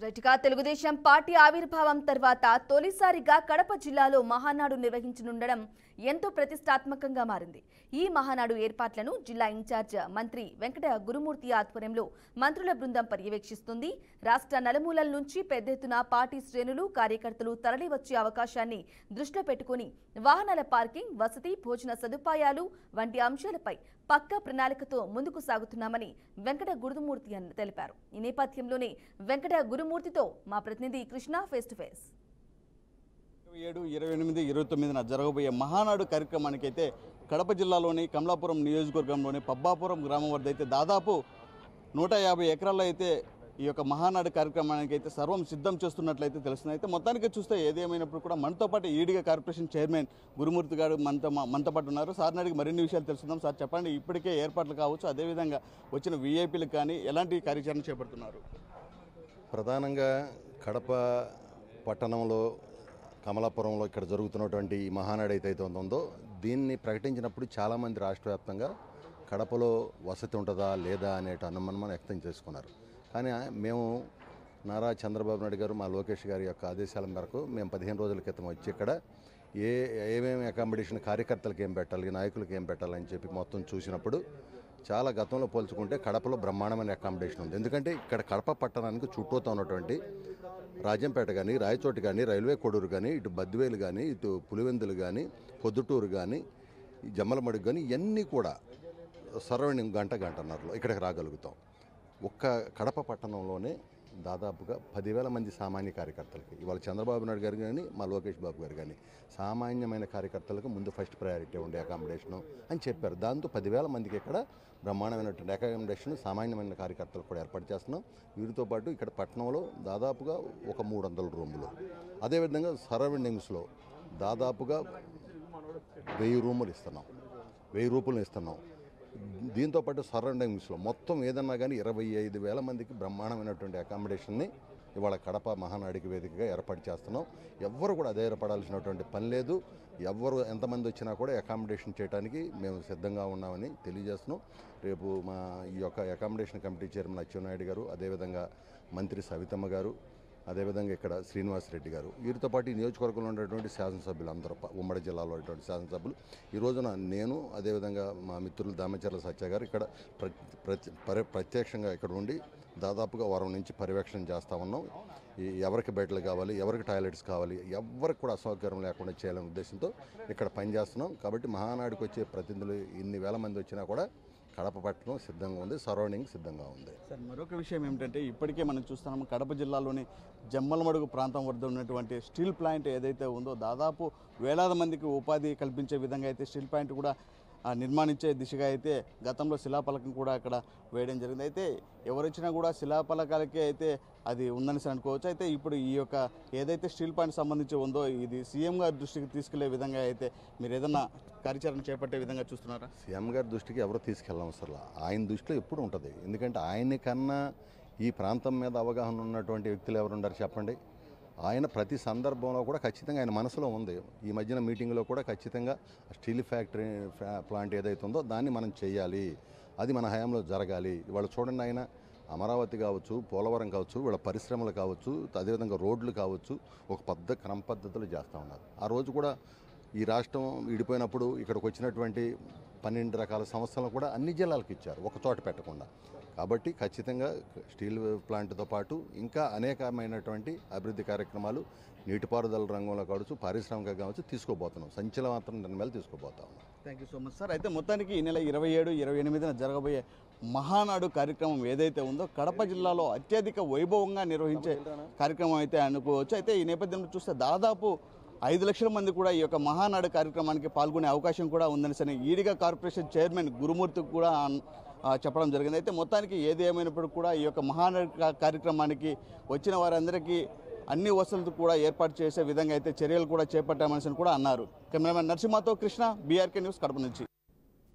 రైట్గా Telugu Desam party ఆవిర్భావం తర్వాత తొలిసారిగా కడప జిల్లాలో మహానాడు నిర్వహించనుండడం ఎంతో ప్రతిష్టాత్మకంగా మారింది. ఈ మహానాడు ఏర్పాట్లను జిల్లా ఇన్ఛార్జ్ మంత్రి వెంకట గురుమూర్తి ఆధ్వర్యంలో మంత్రుల బృందం పర్యవేక్షిస్తుంది. రాష్ట్ర నలుమూలల నుంచి పెద్ద ఎత్తున పార్టీ శ్రేణులు, కార్యకర్తలు తరలివచ్చే అవకాశాన్ని దృష్టిలో పెట్టుకుని వాహనాల పార్కింగ్, వసతి, భోజన సదుపాయాలు వంటి అంశాలపై పక్కా ప్రణాళికతో ముందుకు సాగుతున్నామని వెంకట గురుమూర్తి తెలిపారు. ఈ నేపథ్యంలోనే వెంకట గురుమూర్తితో మా ప్రతినిధి కృష్ణ ఫేస్ టు ఫేస్. 27, 28, 29 జరగబోయే మహానాడు కార్యక్రమానికి అయితే కడప జిల్లాలోని కమలాపురం నియోజకవర్గంలోని పబ్బాపురం గ్రామం వద్ద అయితే దాదాపు 150 ఎకరాల్లో అయితే ఈ యొక్క మహానాడు కార్యక్రమానికి అయితే సర్వం సిద్ధం చేస్తున్నట్లయితే తెలుస్తుంది. అయితే మొత్తానికి చూస్తే ఏదేమైనప్పుడు కూడా మనతో పాటు ఈడిగా కార్పొరేషన్ చైర్మన్ గురుమూర్తి గారు మనతో పాటు ఉన్నారు. సార్ అడిగి మరిన్ని విషయాలు తెలుసుకుందాం. సార్ చెప్పండి, ఇప్పటికే ఏర్పాట్లు కావచ్చు, అదేవిధంగా వచ్చిన వీఐపీలకు కానీ ఎలాంటి కార్యాచరణ చేపడుతున్నారు? ప్రధానంగా కడప పట్టణంలో కమలాపురంలో ఇక్కడ జరుగుతున్నటువంటి ఈ మహానాడు అయితే ఉందో దీన్ని ప్రకటించినప్పుడు చాలామంది రాష్ట్ర వ్యాప్తంగా కడపలో వసతి ఉంటుందా లేదా అనే అనుమానం వ్యక్తం చేసుకున్నారు. కానీ మేము నారా చంద్రబాబు నాయుడు గారు, మా లోకేష్ గారి యొక్క ఆదేశాల మేరకు మేము 15 రోజుల క్రితం వచ్చి ఇక్కడ ఏమేమి అకామిడేషన్ కార్యకర్తలకు ఏం పెట్టాలి, నాయకులకు ఏం పెట్టాలని చెప్పి మొత్తం చూసినప్పుడు చాలా గతంలో పోల్చుకుంటే కడపలో బ్రహ్మాండమైన అకామిడేషన్ ఉంది. ఎందుకంటే ఇక్కడ కడప పట్టణానికి చుట్టూతో ఉన్నటువంటి రాజంపేట కానీ, రాయచోటి కానీ, రైల్వే కొడూరు కానీ, ఇటు బద్వేలు కానీ, ఇటు పులివెందులు కానీ, పొద్దుటూరు కానీ, జమ్మలమడుగు కానీ ఇవన్నీ కూడా సరౌండింగ్ గంటన్నరలో ఇక్కడికి రాగలుగుతాం. ఒక్క కడప పట్టణంలోనే దాదాపుగా 10,000 మంది సామాన్య కార్యకర్తలకి ఇవాళ చంద్రబాబు నాయుడు గారు కానీ, మా లోకేష్ బాబు గారు కానీ సామాన్యమైన కార్యకర్తలకు ముందు ఫస్ట్ ప్రయారిటీ ఉండే అకామిడేషను అని చెప్పారు. దాంతో 10,000 మందికి ఇక్కడ బ్రహ్మాండమైనటువంటి అకామిడేషన్ సామాన్యమైన కార్యకర్తలకు కూడా ఏర్పాటు చేస్తున్నాం. వీరితో పాటు ఇక్కడ పట్టణంలో దాదాపుగా ఒక 300 రూములు, అదేవిధంగా సరౌండింగ్స్లో దాదాపుగా 1000 రూములు ఇస్తున్నాం, 1000 రూపాయలు ఇస్తున్నాం. దీంతోపాటు సరౌండింగ్స్లో మొత్తం ఏదన్నా కానీ 25,000 మందికి బ్రహ్మాండమైనటువంటి అకామిడేషన్ని ఇవాళ కడప మహానాడికి వేదికగా ఏర్పాటు చేస్తున్నాం. ఎవ్వరు కూడా అధైర్యపడాల్సినటువంటి పని లేదు. ఎవరు ఎంతమంది వచ్చినా కూడా అకామిడేషన్ చేయడానికి మేము సిద్ధంగా ఉన్నామని తెలియజేస్తున్నాం. రేపు మా ఈ యొక్క అకామిడేషన్ కమిటీ చైర్మన్ అచ్చెన్నాయుడు గారు, అదేవిధంగా మంత్రి సవితమ్మ గారు, అదేవిధంగా ఇక్కడ శ్రీనివాసరెడ్డి గారు, వీరితో పాటు ఈ నియోజకవర్గంలో ఉన్నటువంటి శాసనసభ్యులు అందరూ, ఉమ్మడి జిల్లాలో ఉన్నటువంటి శాసనసభ్యులు, ఈ రోజున నేను అదేవిధంగా మా మిత్రులు దామచర్ల సత్య గారు ఇక్కడ ప్రత్యక్షంగా ఇక్కడ ఉండి దాదాపుగా వారం నుంచి పర్యవేక్షణ చేస్తూ ఉన్నాం. ఎవరికి బెడ్లు కావాలి, ఎవరికి టాయిలెట్స్ కావాలి, ఎవరికి కూడా అసౌకర్యం లేకుండా చేయాలనే ఉద్దేశంతో ఇక్కడ పనిచేస్తున్నాం. కాబట్టి మహానాడుకు వచ్చే ప్రతినిధులు ఇన్ని వేల మంది వచ్చినా కూడా కడప పట్టణం సిద్ధంగా ఉంది, సరౌండింగ్ సిద్ధంగా ఉంది. సార్, మరొక విషయం ఏమిటంటే ఇప్పటికే మనం చూస్తున్నాము కడప జిల్లాలోని జమ్మలమడుగు ప్రాంతం వద్ద ఉన్నటువంటి స్టీల్ ప్లాంట్ ఏదైతే ఉందో దాదాపు వేలాది మందికి ఉపాధి కల్పించే విధంగా అయితే స్టీల్ ప్లాంట్ కూడా నిర్మాణించే దిశగా అయితే గతంలో శిలాఫలకం కూడా అక్కడ వేయడం జరిగింది. అయితే ఎవరొచ్చినా కూడా శిలాఫలకాలకే అయితే అది ఉందని అనుకోవచ్చు. అయితే ఇప్పుడు ఈ యొక్క ఏదైతే స్టీల్ ప్లాంట్ సంబంధించి ఉందో ఇది సీఎం గారి దృష్టికి తీసుకెళ్లే విధంగా అయితే మీరు ఏదన్నా కార్యాచరణ చేపట్టే విధంగా చూస్తున్నారా? సీఎం గారి దృష్టికి ఎవరు తీసుకెళ్ళాం అసలు, ఆయన దృష్టిలో ఎప్పుడు ఉంటుంది. ఎందుకంటే ఆయన కన్నా ఈ ప్రాంతం మీద అవగాహన ఉన్నటువంటి వ్యక్తులు ఎవరు ఉన్నారు చెప్పండి. ఆయన ప్రతి సందర్భంలో కూడా ఖచ్చితంగా ఆయన మనసులో ఉంది. ఈ మధ్యన మీటింగ్లో కూడా ఖచ్చితంగా స్టీల్ ఫ్యాక్టరీ ప్లాంట్ ఏదైతే ఉందో దాన్ని మనం చేయాలి, అది మన హయాంలో జరగాలి. ఇవాళ చూడండి, ఆయన అమరావతి కావచ్చు, పోలవరం కావచ్చు, వీళ్ళ పరిశ్రమలు కావచ్చు, అదేవిధంగా రోడ్లు కావచ్చు, ఒక క్రమ పద్ధతులు చేస్తూ ఉన్నారు. ఆ రోజు కూడా ఈ రాష్ట్రం విడిపోయినప్పుడు ఇక్కడికి వచ్చినటువంటి 12 రకాల సంస్థలను కూడా అన్ని జిల్లాలకు ఇచ్చారు, ఒక చోట పెట్టకుండా. కాబట్టి ఖచ్చితంగా స్టీల్ ప్లాంట్తో పాటు ఇంకా అనేకమైనటువంటి అభివృద్ధి కార్యక్రమాలు నీటిపారుదల రంగంలో కావచ్చు, పారిశ్రామిక కావచ్చు తీసుకోబోతున్నాం, సంచలనాత్మక నిర్ణయాలు తీసుకోబోతాం. Thank you so much sir. అయితే మొత్తానికి ఈ నెల 27, 28 జరగబోయే మహానాడు కార్యక్రమం ఏదైతే ఉందో కడప జిల్లాలో అత్యధిక వైభవంగా నిర్వహించే కార్యక్రమం అయితే అనుకోవచ్చు. అయితే ఈ నేపథ్యంలో చూస్తే దాదాపు 5 లక్షల మంది కూడా ఈ యొక్క మహానాడు కార్యక్రమానికి పాల్గొనే అవకాశం కూడా ఉందని ఈడిగా కార్పొరేషన్ చైర్మన్ గురుమూర్తి కూడా చెప్పడం జరిగింది. అయితే మొత్తానికి ఏది ఏమైనప్పుడు కూడా ఈ యొక్క మహానాడు కార్యక్రమానికి వచ్చిన వారందరికీ అన్ని వసతులు కూడా ఏర్పాటు చేసే విధంగా అయితే చర్యలు కూడా చేపట్టామని కూడా అన్నారు. కెమెరామెన్ నరసింహతో కృష్ణ, బీఆర్కే న్యూస్, కడప నుంచి.